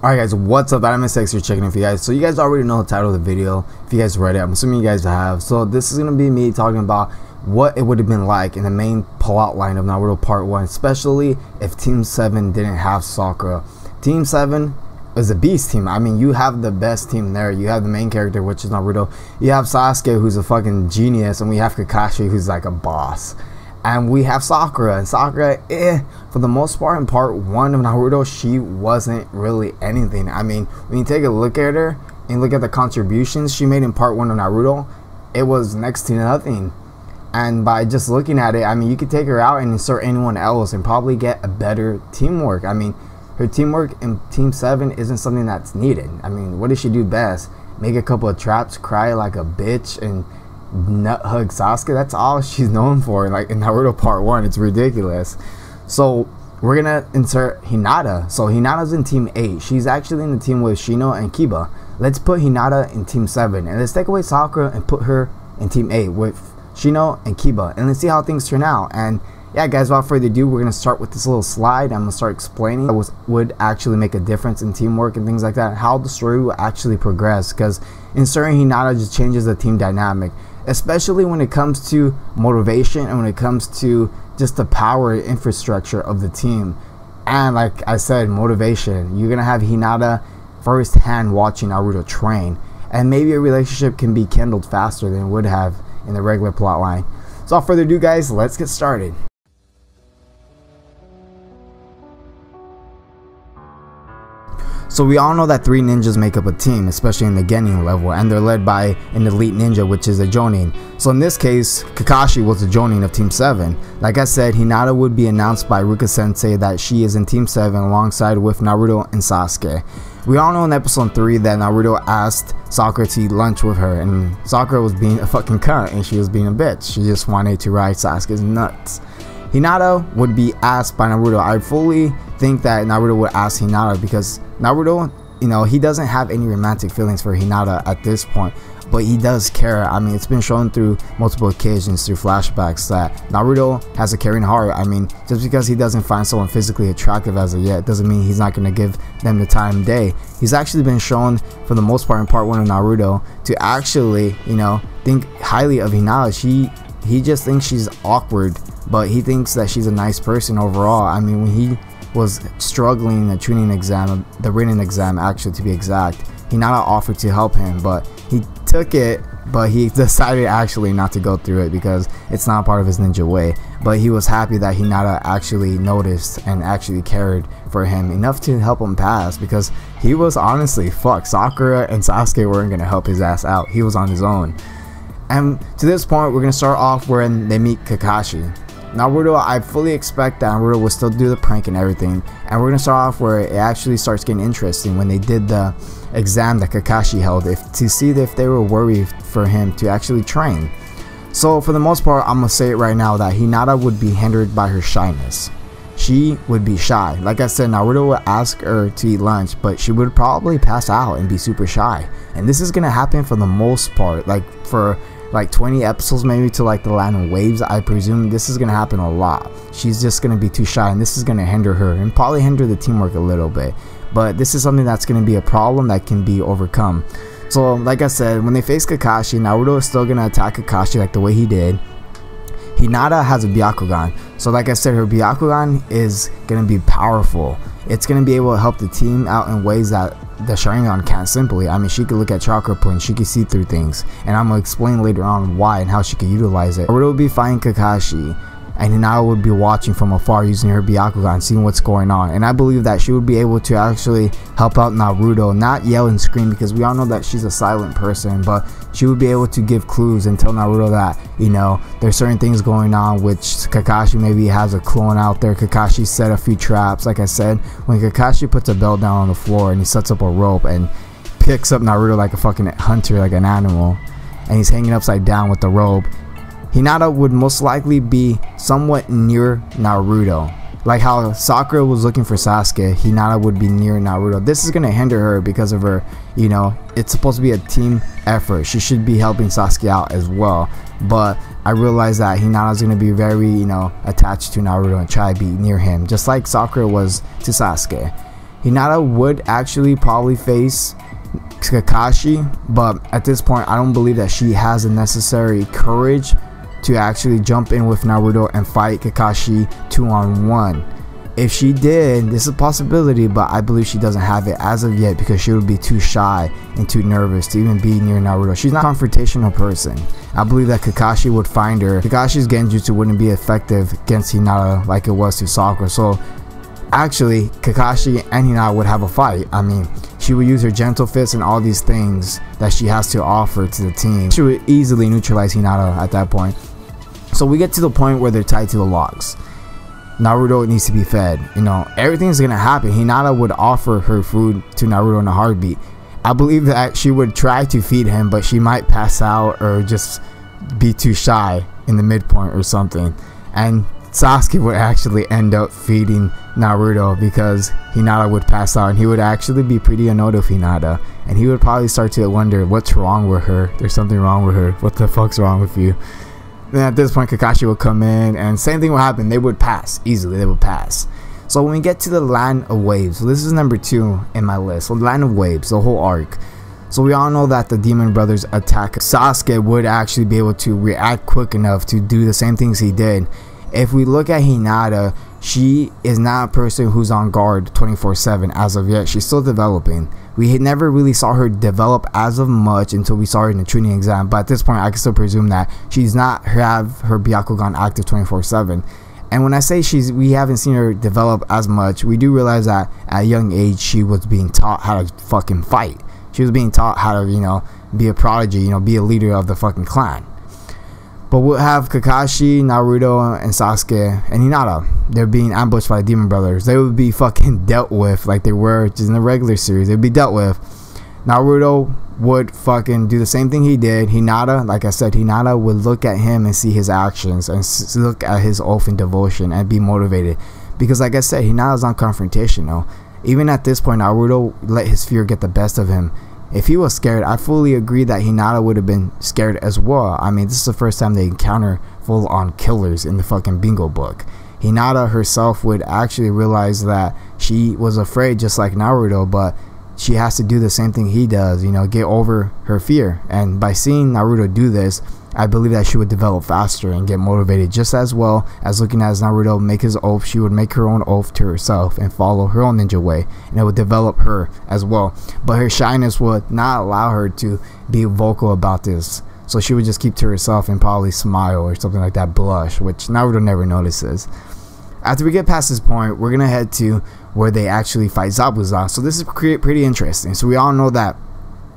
Alright guys, what's up? I'm SX here checking in for you guys. So you guys already know the title of the video. If you guys read it, I'm assuming you guys have. So this is going to be me talking about what it would have been like in the main plot line of Naruto Part 1, especially if Team 7 didn't have Sakura. Team 7 is a beast team. I mean, you have the best team there. You have the main character, which is Naruto. You have Sasuke, who's a fucking genius, and we have Kakashi, who's like a boss. And we have Sakura, and Sakura, for the most part in part 1 of Naruto, she wasn't really anything. I mean, when you take a look at her and look at the contributions she made in part 1 of Naruto, it was next to nothing. And by just looking at it, I mean, you could take her out and insert anyone else and probably get a better teamwork. I mean, her teamwork in Team 7 isn't something that's needed. I mean, what does she do best? Make a couple of traps, cry like a bitch, and nut hug Sasuke. That's all she's known for. Like in Naruto Part 1, it's ridiculous. So we're gonna insert Hinata. So Hinata's in Team 8. She's actually in the team with Shino and Kiba. Let's put Hinata in Team 7, and let's take away Sakura and put her in Team 8 with Shino and Kiba, and let's see how things turn out. And yeah guys, without further ado, we're gonna start with this little slide. I'm gonna start explaining what would actually make a difference in teamwork and things like that, how the story will actually progress, because inserting Hinata just changes the team dynamic, especially when it comes to motivation and when it comes to just the power infrastructure of the team. And like I said, motivation. You're gonna have Hinata firsthand watching Naruto train, and maybe a relationship can be kindled faster than it would have in the regular plot line. So without further ado guys, let's get started. So we all know that 3 ninjas make up a team, especially in the Genin level, and they're led by an elite ninja, which is a Jonin. So in this case, Kakashi was the Jonin of Team 7. Like I said, Hinata would be announced by Ruka Sensei that she is in Team 7 alongside with Naruto and Sasuke. We all know in episode 3 that Naruto asked Sakura to eat lunch with her, and Sakura was being a fucking cunt and she was being a bitch. She just wanted to ride Sasuke's nuts. Hinata would be asked by Naruto. I fully think that Naruto would ask Hinata because Naruto, you know, he doesn't have any romantic feelings for Hinata at this point, but he does care. I mean, it's been shown through multiple occasions through flashbacks that Naruto has a caring heart. I mean, just because he doesn't find someone physically attractive as of yet doesn't mean he's not going to give them the time of day. He's actually been shown for the most part in part 1 of Naruto to actually, you know, think highly of Hinata. He just thinks she's awkward, but he thinks that she's a nice person overall. I mean, when he was struggling in the Chunin exam, the written exam actually to be exact, Hinata offered to help him, but he took it, but he decided actually not to go through it because it's not part of his ninja way. But he was happy that Hinata actually noticed and actually cared for him enough to help him pass, because he was honestly fucked. Sakura and Sasuke weren't going to help his ass out. He was on his own. And to this point, we're going to start off when they meet Kakashi. Naruto, I fully expect that Naruto will still do the prank and everything, and we're gonna start off where it actually starts getting interesting when they did the exam that Kakashi held, to see if they were worried for him to actually train. So for the most part, I'm gonna say it right now that Hinata would be hindered by her shyness. She would be shy. Like I said, Naruto would ask her to eat lunch, but she would probably pass out and be super shy. And this is gonna happen for the most part, like for like 20 episodes maybe to like the Land of Waves. I presume this is gonna happen a lot. She's just gonna be too shy, and this is gonna hinder her and probably hinder the teamwork a little bit. But this is something that's gonna be a problem that can be overcome. So like I said, when they face Kakashi, Naruto is still gonna attack Kakashi like the way he did. Hinata has a Byakugan, so like I said, her Byakugan is gonna be powerful. It's gonna be able to help the team out in ways that the Sharingan can't simply. I mean, she could look at chakra points, she could see through things, and I'm gonna explain later on why and how she could utilize it. Naruto would be fighting Kakashi, and Hinata would be watching from afar using her Byakugan, seeing what's going on. And I believe that she would be able to actually help out Naruto, not yell and scream, because we all know that she's a silent person, but she would be able to give clues and tell Naruto that, you know, there's certain things going on, which Kakashi maybe has a clone out there. Kakashi set a few traps. Like I said, when Kakashi puts a belt down on the floor and he sets up a rope and picks up Naruto like a fucking hunter, like an animal, and he's hanging upside down with the rope, Hinata would most likely be somewhat near Naruto. Like how Sakura was looking for Sasuke, Hinata would be near Naruto. This is going to hinder her because of her, you know, it's supposed to be a team effort. She should be helping Sasuke out as well. But I realize that Hinata's going to be very, you know, attached to Naruto and try to be near him, just like Sakura was to Sasuke. Hinata would actually probably face Kakashi, but at this point I don't believe that she has the necessary courage to actually jump in with Naruto and fight Kakashi 2-on-1. If she did, this is a possibility, but I believe she doesn't have it as of yet because she would be too shy and too nervous to even be near Naruto. She's not a confrontational person. I believe that Kakashi would find her. Kakashi's genjutsu wouldn't be effective against Hinata like it was to Sakura. So actually, Kakashi and Hinata would have a fight. I mean, she would use her gentle fists and all these things that she has to offer to the team. She would easily neutralize Hinata at that point. So we get to the point where they're tied to the logs. Naruto needs to be fed. You know, everything's gonna happen. Hinata would offer her food to Naruto in a heartbeat. I believe that she would try to feed him, but she might pass out or just be too shy in the midpoint or something. And Sasuke would actually end up feeding Naruto because Hinata would pass out, and he would actually be pretty annoyed with Hinata, and he would probably start to wonder what's wrong with her. There's something wrong with her. What the fuck's wrong with you? Then at this point Kakashi would come in and same thing would happen. They would pass easily. They would pass. So when we get to the Land of Waves, so this is number 2 in my list. So Land of Waves, the whole arc. So we all know that the Demon Brothers attack. Sasuke would actually be able to react quick enough to do the same things he did. If we look at Hinata, she is not a person who's on guard 24/7 as of yet. She's still developing. We had never really saw her develop as of much until we saw her in the Chunin exam, but at this point I can still presume that she's not have her Byakugan active 24/7. And when I say we haven't seen her develop as much, we do realize that at a young age she was being taught how to fucking fight. She was being taught how to, you know, be a prodigy, you know, be a leader of the fucking clan. But we'll have Kakashi, Naruto, and Sasuke, and Hinata. They're being ambushed by the Demon Brothers. They would be fucking dealt with like they were just in the regular series. They'd be dealt with. Naruto would fucking do the same thing he did. Hinata, like I said, Hinata would look at him and see his actions and look at his oath and devotion and be motivated. Because like I said, Hinata's not confrontational. Even at this point, Naruto let his fear get the best of him. If he was scared, I fully agree that Hinata would have been scared as well. I mean, this is the first time they encounter full-on killers in the fucking bingo book. Hinata herself would actually realize that she was afraid just like Naruto, but she has to do the same thing he does, you know, get over her fear. And by seeing Naruto do this, I believe that she would develop faster and get motivated just as well as looking at Naruto make his oath. She would make her own oath to herself and follow her own ninja way, and it would develop her as well. But her shyness would not allow her to be vocal about this, so she would just keep to herself and probably smile or something like that, blush, which Naruto never notices. After we get past this point, we're gonna head to where they actually fight Zabuza. So this is pretty interesting. So we all know that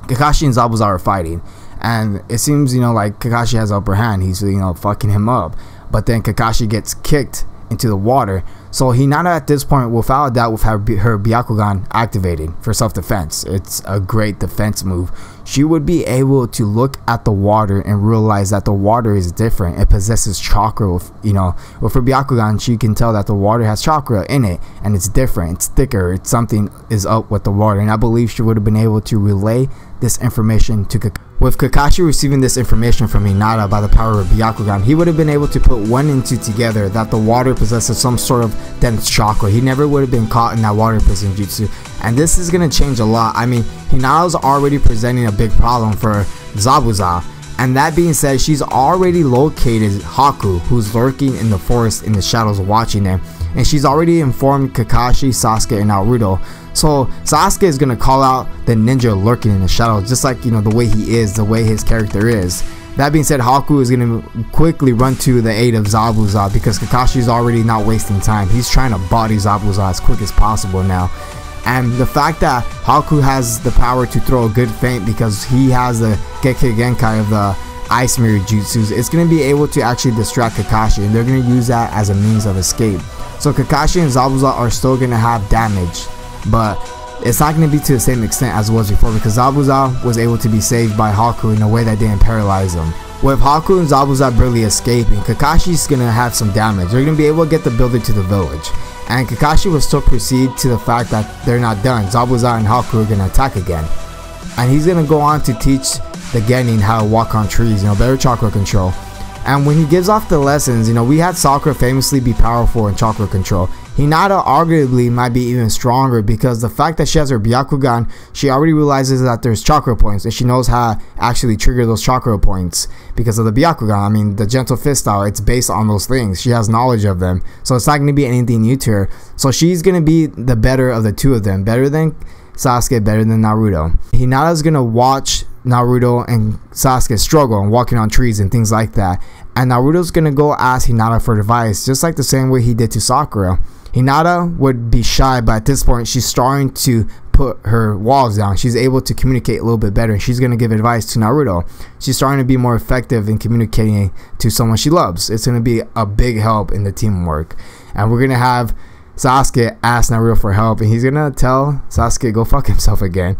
Kakashi and Zabuza are fighting, and it seems, you know, like Kakashi has the upper hand. He's, you know, fucking him up, but then Kakashi gets kicked into the water. So Hinata at this point, without a doubt, with her Byakugan activated for self-defense, it's a great defense move. She would be able to look at the water and realize that the water is different. It possesses chakra. With, you know, with her Byakugan, she can tell that the water has chakra in it, and it's different. It's thicker. It's something is up with the water, and I believe she would have been able to relay this information to Kakashi. With Kakashi receiving this information from Hinata by the power of Byakugan, he would have been able to put 1 and 2 together, that the water possesses some sort of dense chakra. He never would have been caught in that water prison jutsu, and this is going to change a lot. I mean, Hinata's already presenting a big problem for Zabuza, and that being said, she's already located Haku, who's lurking in the forest in the shadows watching them, and she's already informed Kakashi, Sasuke, and Naruto. So Sasuke is going to call out the ninja lurking in the shadows, just like, you know, the way he is, the way his character is. That being said, Haku is going to quickly run to the aid of Zabuza because Kakashi is already not wasting time. He's trying to body Zabuza as quick as possible now. And the fact that Haku has the power to throw a good feint because he has the Gekkei Genkai of the Ice Mirror Jutsus, it's going to be able to actually distract Kakashi, and they're going to use that as a means of escape. So Kakashi and Zabuza are still going to have damage, but it's not going to be to the same extent as it was before because Zabuza was able to be saved by Haku in a way that didn't paralyze him. With Haku and Zabuza barely escaping, Kakashi's going to have some damage. They're going to be able to get the builder to the village, and Kakashi will still proceed to the fact that they're not done. Zabuza and Haku are going to attack again, and he's going to go on to teach the Genin how to walk on trees, you know, better chakra control. And when he gives off the lessons, you know, we had Sakura famously be powerful in chakra control. Hinata arguably might be even stronger because the fact that she has her Byakugan, she already realizes that there's chakra points and she knows how to actually trigger those chakra points because of the Byakugan. I mean, the gentle fist style, it's based on those things. She has knowledge of them, so it's not going to be anything new to her. So she's going to be the better of the two of them, better than Sasuke, better than Naruto. Hinata's going to watch Naruto and Sasuke struggle and walking on trees and things like that, and Naruto's going to go ask Hinata for advice, just like the same way he did to Sakura. Hinata would be shy, but at this point she's starting to put her walls down. She's able to communicate a little bit better, and she's going to give advice to Naruto. She's starting to be more effective in communicating to someone she loves. It's going to be a big help in the teamwork. And we're going to have Sasuke ask Naruto for help, and he's going to tell Sasuke go fuck himself again.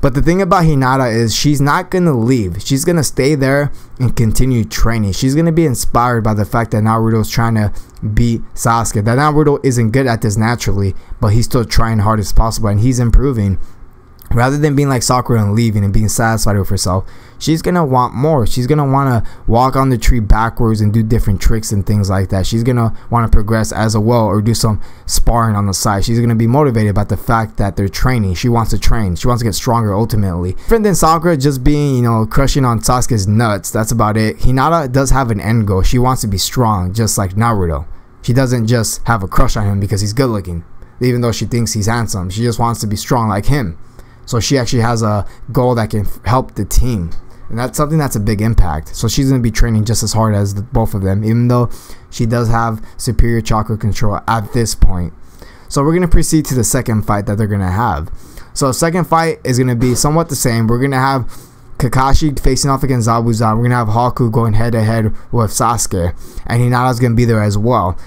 But the thing about Hinata is she's not going to leave. She's going to stay there and continue training. She's going to be inspired by the fact that Naruto's trying to beat Sasuke. That Naruto isn't good at this naturally, but he's still trying hard as possible and he's improving. Rather than being like Sakura and leaving and being satisfied with herself, she's going to want more. She's going to want to walk on the tree backwards and do different tricks and things like that. She's going to want to progress as well or do some sparring on the side. She's going to be motivated by the fact that they're training. She wants to train. She wants to get stronger ultimately. Different than Sakura just being, you know, crushing on Sasuke's nuts. That's about it. Hinata does have an end goal. She wants to be strong just like Naruto. She doesn't just have a crush on him because he's good looking, even though she thinks he's handsome. She just wants to be strong like him. So she actually has a goal that can help the team, and that's something that's a big impact. So she's going to be training just as hard as both of them, even though she does have superior chakra control at this point. So we're going to proceed to the second fight that they're going to have. So the second fight is going to be somewhat the same. We're going to have Kakashi facing off against Zabuza. We're going to have Haku going head to head with Sasuke, and Hinata's going to be there as well.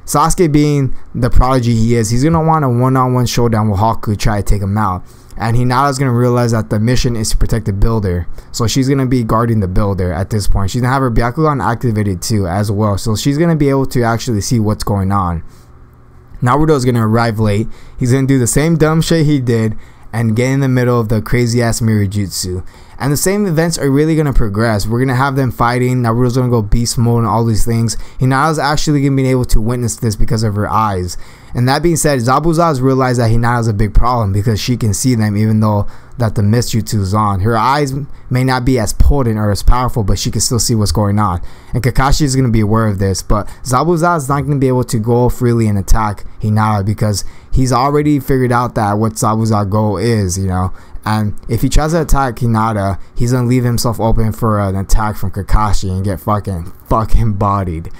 Sasuke, being the prodigy he is, he's going to want a one-on-one showdown with Haku to try to take him out. And Hinata's going to realize that the mission is to protect the builder. So she's going to be guarding the builder at this point. She's going to have her Byakugan activated too as well. So she's going to be able to actually see what's going on. Naruto is going to arrive late. He's going to do the same dumb shit he did and get in the middle of the crazy ass mirror jutsu. And the same events are really going to progress. We're going to have them fighting. Naruto's going to go beast mode and all these things. Hinata's actually going to be able to witness this because of her eyes. And that being said, Zabuza has realized that Hinata's a big problem because she can see them even though that the mist jutsu is on. Her eyes may not be as potent or as powerful, but she can still see what's going on. And Kakashi is going to be aware of this, but Zabuza is not going to be able to go freely and attack Hinata because he's already figured out that what Zabuza's goal is, you know. And if he tries to attack Hinata, he's going to leave himself open for an attack from Kakashi and get fucking bodied.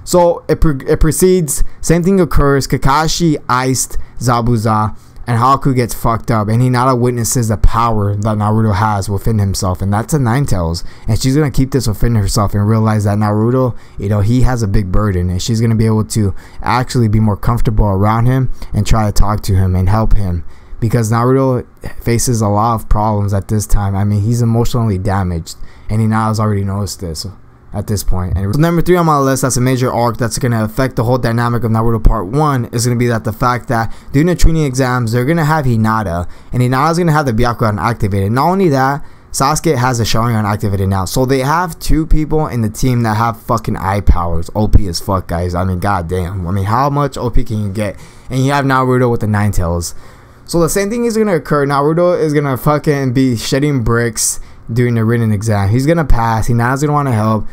So it proceeds, same thing occurs. Kakashi iced Zabuza and Haku gets fucked up, and Hinata witnesses the power that Naruto has within himself, and that's a Nine Tails. And she's going to keep this within herself and realize that Naruto, you know, he has a big burden, and she's going to be able to actually be more comfortable around him and try to talk to him and help him. Because Naruto faces a lot of problems at this time. I mean, he's emotionally damaged, and Hinata's already noticed this at this point. And number 3 on my list, that's a major arc that's going to affect the whole dynamic of Naruto Part 1, is going to be that the fact that during the Chunin exams, they're going to have Hinata, and Hinata's going to have the Byakugan activated. Not only that, Sasuke has the Sharingan activated now. So they have 2 people in the team that have fucking eye powers. OP as fuck, guys. I mean, goddamn. I mean, how much OP can you get? And you have Naruto with the Nine Tails. So the same thing is going to occur. Naruto is going to fucking be shedding bricks during the written exam. He's going to pass. Hinata's going to want to help.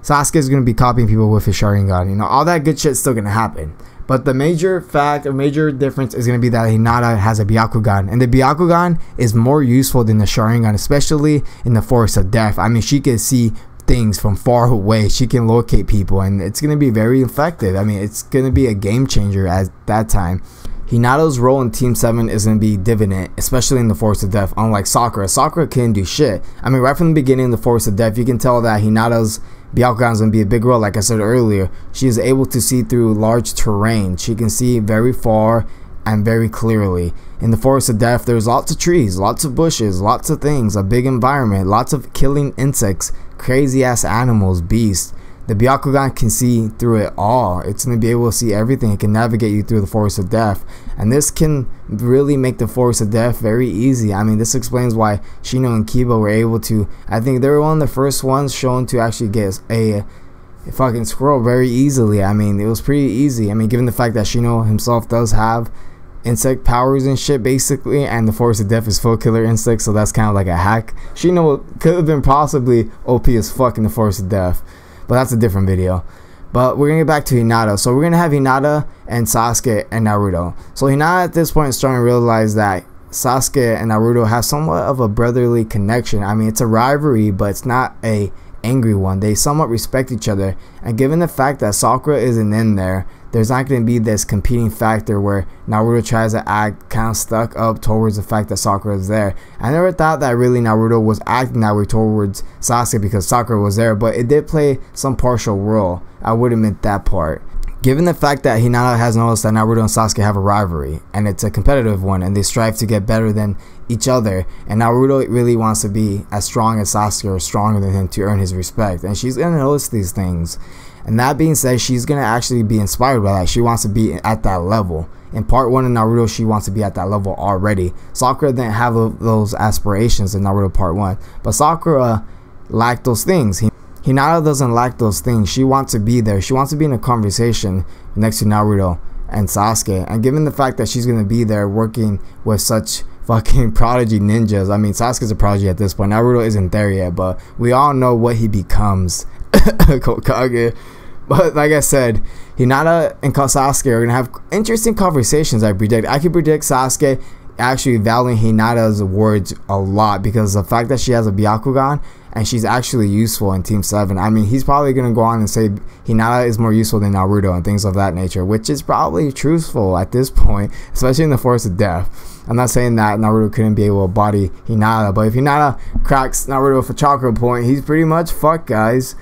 Sasuke is going to be copying people with his Sharingan. You know, all that good shit's still going to happen. But the major fact or major difference is going to be that Hinata has a Byakugan. And the Byakugan is more useful than the Sharingan, especially in the Forest of Death. I mean, she can see things from far away. She can locate people, and it's going to be very effective. I mean, it's going to be a game changer at that time. Hinata's role in Team 7 is going to be dividend, especially in the Forest of Death, unlike Sakura. Sakura can't do shit. I mean, right from the beginning in the Forest of Death, you can tell that Hinata's Byakugan is going to be a big role. Like I said earlier, she is able to see through large terrain. She can see very far and very clearly. In the Forest of Death, there's lots of trees, lots of bushes, lots of things, a big environment, lots of killing insects, crazy ass animals, beasts. The Byakugan can see through it all. It's going to be able to see everything. It can navigate you through the Forest of Death. And this can really make the Forest of Death very easy. I mean, this explains why Shino and Kiba were able to, I think they were one of the first ones shown to actually get a fucking scroll very easily. I mean, it was pretty easy. I mean, given the fact that Shino himself does have insect powers and shit basically, and the Force of Death is full killer insects, so that's kind of like a hack. Shino could have been possibly OP as fuck in the Force of Death, but that's a different video. But we're gonna get back to Hinata. So we're gonna have Hinata and Sasuke and Naruto. So Hinata at this point is starting to realize that Sasuke and Naruto have somewhat of a brotherly connection. I mean, it's a rivalry, but it's not a angry one. They somewhat respect each other, and given the fact that Sakura isn't in there, there's not going to be this competing factor where Naruto tries to act kind of stuck up towards the fact that Sakura is there. I never thought that really Naruto was acting that way towards Sasuke because Sakura was there, but it did play some partial role. I would admit that part. Given the fact that Hinata has noticed that Naruto and Sasuke have a rivalry, and it's a competitive one, and they strive to get better than each other, and Naruto really wants to be as strong as Sasuke or stronger than him to earn his respect, and she's going to notice these things. And that being said, she's going to actually be inspired by that. She wants to be at that level. In part 1 of Naruto, she wants to be at that level already. Sakura didn't have those aspirations in Naruto part 1, but Sakura lacked those things. Hinata doesn't lack those things. She wants to be there. She wants to be in a conversation next to Naruto and Sasuke. And given the fact that she's going to be there working with such fucking prodigy ninjas. I mean, Sasuke's a prodigy at this point. Naruto isn't there yet, but we all know what he becomes. Kokage. But like I said, Hinata and Sasuke are going to have interesting conversations, I predict. I can predict Sasuke actually valuing Hinata's words a lot because of the fact that she has a Byakugan and she's actually useful in Team 7. I mean, he's probably going to go on and say Hinata is more useful than Naruto and things of that nature, which is probably truthful at this point, especially in the Force of Death. I'm not saying that Naruto couldn't be able to body Hinata, but if Hinata cracks Naruto for chakra point, he's pretty much fucked, guys.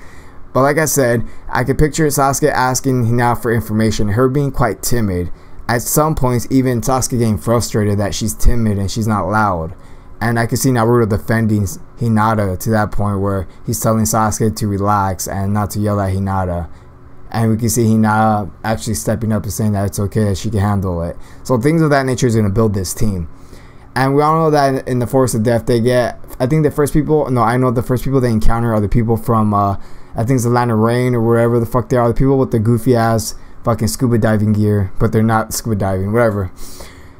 But like I said, I could picture Sasuke asking Hinata for information, her being quite timid. At some points, even Sasuke getting frustrated that she's timid and she's not loud. And I could see Naruto defending Hinata to that point where he's telling Sasuke to relax and not to yell at Hinata. And we can see Hinata actually stepping up and saying that it's okay, that she can handle it. So things of that nature is going to build this team. And we all know that in the Force of Death, they get, I think the first people, no, I know the first people they encounter are the people from, I think it's the Land of Rain or wherever the fuck they are. The people with the goofy ass fucking scuba diving gear, but they're not scuba diving, whatever.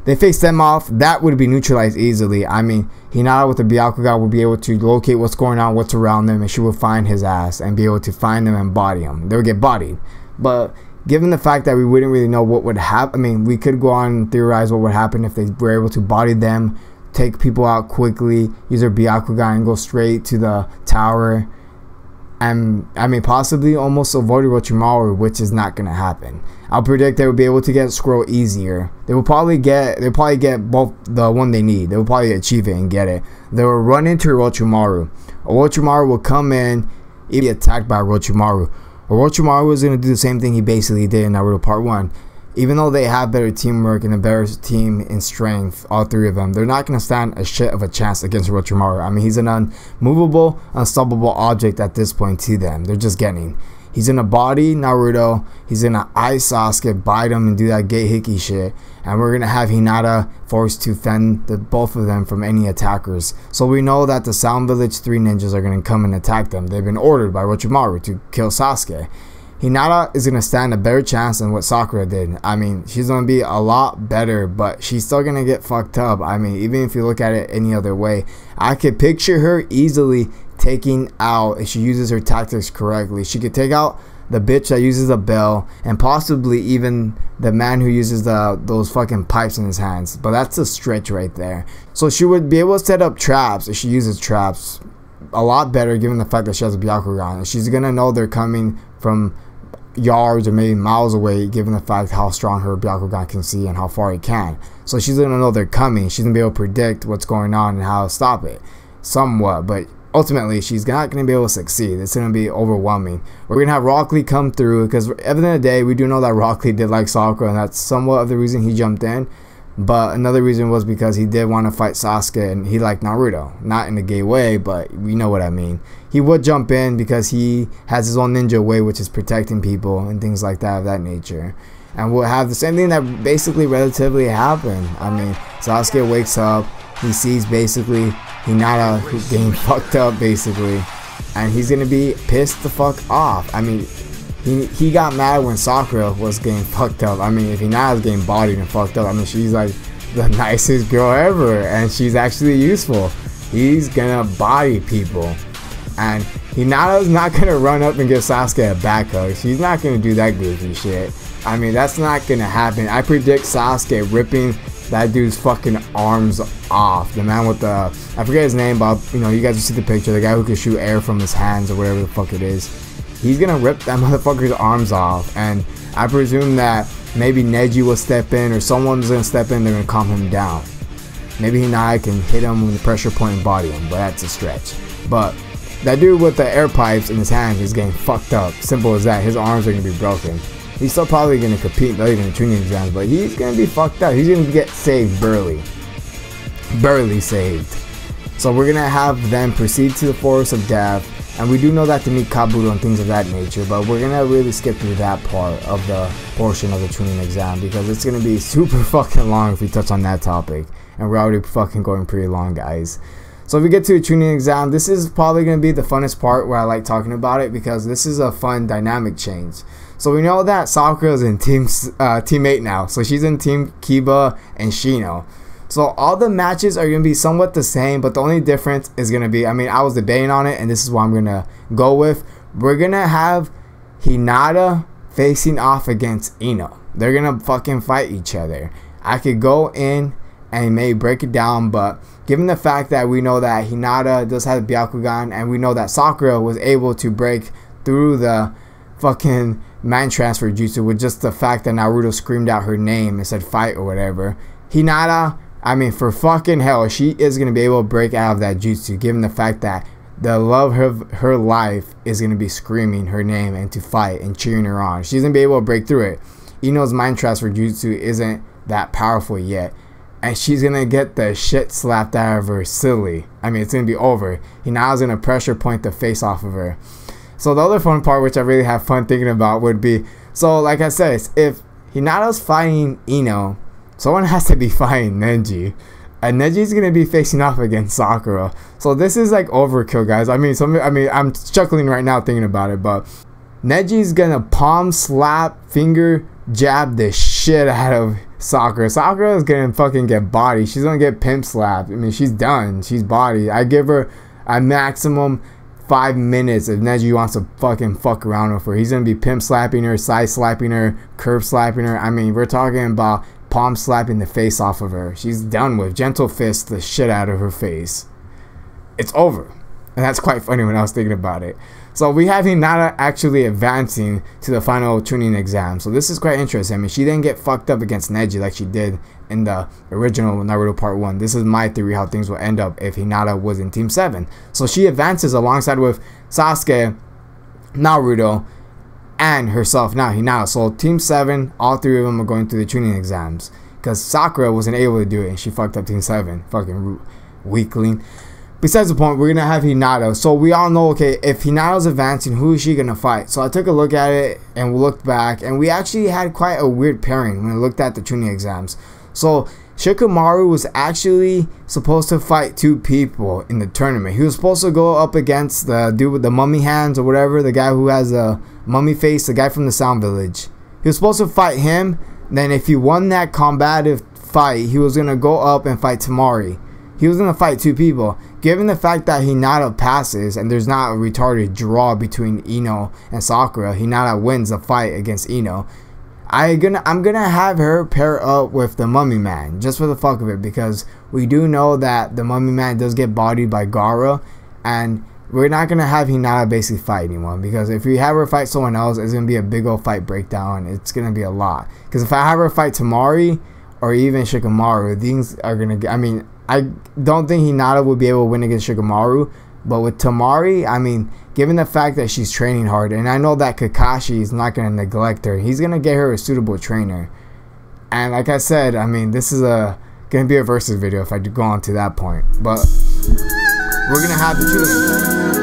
They face them off. That would be neutralized easily. I mean, Hinata with the Byakugan would be able to locate what's going on, what's around them, and she would find his ass and be able to find them and body him. They would get bodied. But given the fact that we wouldn't really know what would happen, I mean, we could go on and theorize what would happen if they were able to body them, take people out quickly, use their Byakugan and go straight to the tower. And I mean, possibly almost avoid Orochimaru, which is not gonna happen. I'll predict they will be able to get Scroll easier. They'll probably get both the one they need. They will probably achieve it and get it. They will run into Orochimaru. Orochimaru will come in, be attacked by Orochimaru. Orochimaru is gonna do the same thing he basically did in Naruto Part 1. Even though they have better teamwork and a better team in strength, all three of them, they're not going to stand a shit of a chance against Orochimaru. I mean, he's an unmovable, unstoppable object at this point to them. They're just getting. He's going to body Naruto. He's going to ice Sasuke, bite him, and do that gay hickey shit. And we're going to have Hinata forced to fend both of them from any attackers. So we know that the Sound Village 3 ninjas are going to come and attack them. They've been ordered by Orochimaru to kill Sasuke. Hinata is going to stand a better chance than what Sakura did. I mean, she's going to be a lot better, but she's still going to get fucked up. I mean, even if you look at it any other way, I could picture her easily taking out, if she uses her tactics correctly, she could take out the bitch that uses a bell and possibly even the man who uses those fucking pipes in his hands. But that's a stretch right there. So she would be able to set up traps if she uses traps a lot better, given the fact that she has a Byakugan. And she's going to know they're coming from yards or maybe miles away, given the fact how strong her Byakugan can see and how far it can. So she's gonna know they're coming. She's gonna be able to predict what's going on and how to stop it somewhat, but ultimately she's not gonna be able to succeed. It's gonna be overwhelming. We're gonna have Rock Lee come through, because at the end of the day we do know that Rock Lee did like Sakura, and that's somewhat of the reason he jumped in. But another reason was because he did want to fight Sasuke and he liked Naruto. Not in a gay way, but we know what I mean. He would jump in because he has his own ninja way, which is protecting people and things like that of that nature. And we'll have the same thing that basically relatively happened. I mean, Sasuke wakes up, he sees basically Hinata getting fucked up basically, and he's going to be pissed the fuck off. I mean, he got mad when Sakura was getting fucked up. I mean, if Hinata's getting bodied and fucked up, I mean, she's like the nicest girl ever, and she's actually useful. He's gonna body people, and Hinata's not gonna run up and give Sasuke a back hug. She's not gonna do that goofy shit. I mean, that's not gonna happen. I predict Sasuke ripping that dude's fucking arms off. The man with the, I forget his name, but you know, you guys will see the picture. The guy who can shoot air from his hands or whatever the fuck it is. He's gonna rip that motherfucker's arms off, and I presume that maybe Neji will step in, or someone's gonna step in. They're gonna calm him down. Maybe Hinata can hit him with the pressure point and body him, but that's a stretch. But that dude with the air pipes in his hands is getting fucked up. Simple as that. His arms are gonna be broken. He's still probably gonna compete later in the Chunin exams, but he's gonna be fucked up. He's gonna get saved barely saved. So we're gonna have them proceed to the Forest of Death. And we do know that to meet Kabuto and things of that nature, but we're gonna really skip through that part of the portion of the Chunin exam because it's gonna be super fucking long if we touch on that topic. And we're already fucking going pretty long, guys. So if we get to the Chunin exam, this is probably gonna be the funnest part where I like talking about it because this is a fun dynamic change. So we know that Sakura is in team 8 now, so she's in team Kiba and Shino. So all the matches are going to be somewhat the same, but the only difference is going to be, I mean, I was debating on it, and this is what I'm going to go with. We're going to have Hinata facing off against Ino. They're going to fucking fight each other. I could go in and maybe break it down, but given the fact that we know that Hinata does have the Byakugan, and we know that Sakura was able to break through the fucking mind transfer jutsu with just the fact that Naruto screamed out her name and said fight or whatever, Hinata, I mean, for fucking hell, she is going to be able to break out of that jutsu, given the fact that the love of her life is going to be screaming her name and to fight and cheering her on. She's going to be able to break through it. Ino's mind transfer jutsu isn't that powerful yet, and she's going to get the shit slapped out of her silly. I mean, it's going to be over. Hinata's going to pressure point the face off of her. So the other fun part, which I really have fun thinking about, would be, so like I said, if Hinata's fighting Ino, someone has to be fighting Neji, and Neji's gonna be facing off against Sakura. So this is like overkill, guys. I mean, I'm chuckling right now thinking about it, but Neji's gonna palm slap, finger jab the shit out of Sakura. Sakura is gonna fucking get bodied. She's gonna get pimp slapped. I mean, she's done. She's bodied. I give her a maximum 5 minutes if Neji wants to fucking fuck around with her. He's gonna be pimp slapping her, side slapping her, curve slapping her. I mean, we're talking about palm slapping the face off of her. She's done with. Gentle fist the shit out of her face. It's over. And that's quite funny when I was thinking about it. So we have Hinata actually advancing to the final Chunin exam. So this is quite interesting. I mean, she didn't get fucked up against Neji like she did in the original Naruto Part 1. This is my theory how things will end up if Hinata was in Team 7. So she advances alongside with Sasuke, Naruto, and herself now, Hinata. So Team 7, all three of them are going through the Chunin exams. Because Sakura wasn't able to do it and she fucked up Team 7. Fucking weakling. Besides the point, we're going to have Hinata. So we all know, okay, if Hinata's advancing, who is she going to fight? So I took a look at it and we looked back. And we actually had quite a weird pairing when I looked at the Chunin exams. So Shikamaru was actually supposed to fight 2 people in the tournament. He was supposed to go up against the dude with the mummy hands or whatever, the guy who has a mummy face, the guy from the Sound Village. He was supposed to fight him. Then if he won that combative fight, he was going to go up and fight Tamari. He was going to fight 2 people. Given the fact that Hinata passes and there's not a retarded draw between Ino and Sakura, Hinata wins the fight against Ino. I'm gonna have her pair up with the Mummy Man just for the fuck of it, because we do know that the Mummy Man does get bodied by Gaara, and we're not gonna have Hinata basically fight anyone, because if we have her fight someone else, it's gonna be a big old fight breakdown. It's gonna be a lot, because if I have her fight Tamari or even Shikamaru, things are gonna get, I mean, I don't think Hinata would be able to win against Shikamaru, but with Tamari, I mean, given the fact that she's training hard, and I know that Kakashi is not going to neglect her, he's going to get her a suitable trainer. And like I said, I mean, this is going to be a versus video if I do go on to that point. But we're going to have the Chunin.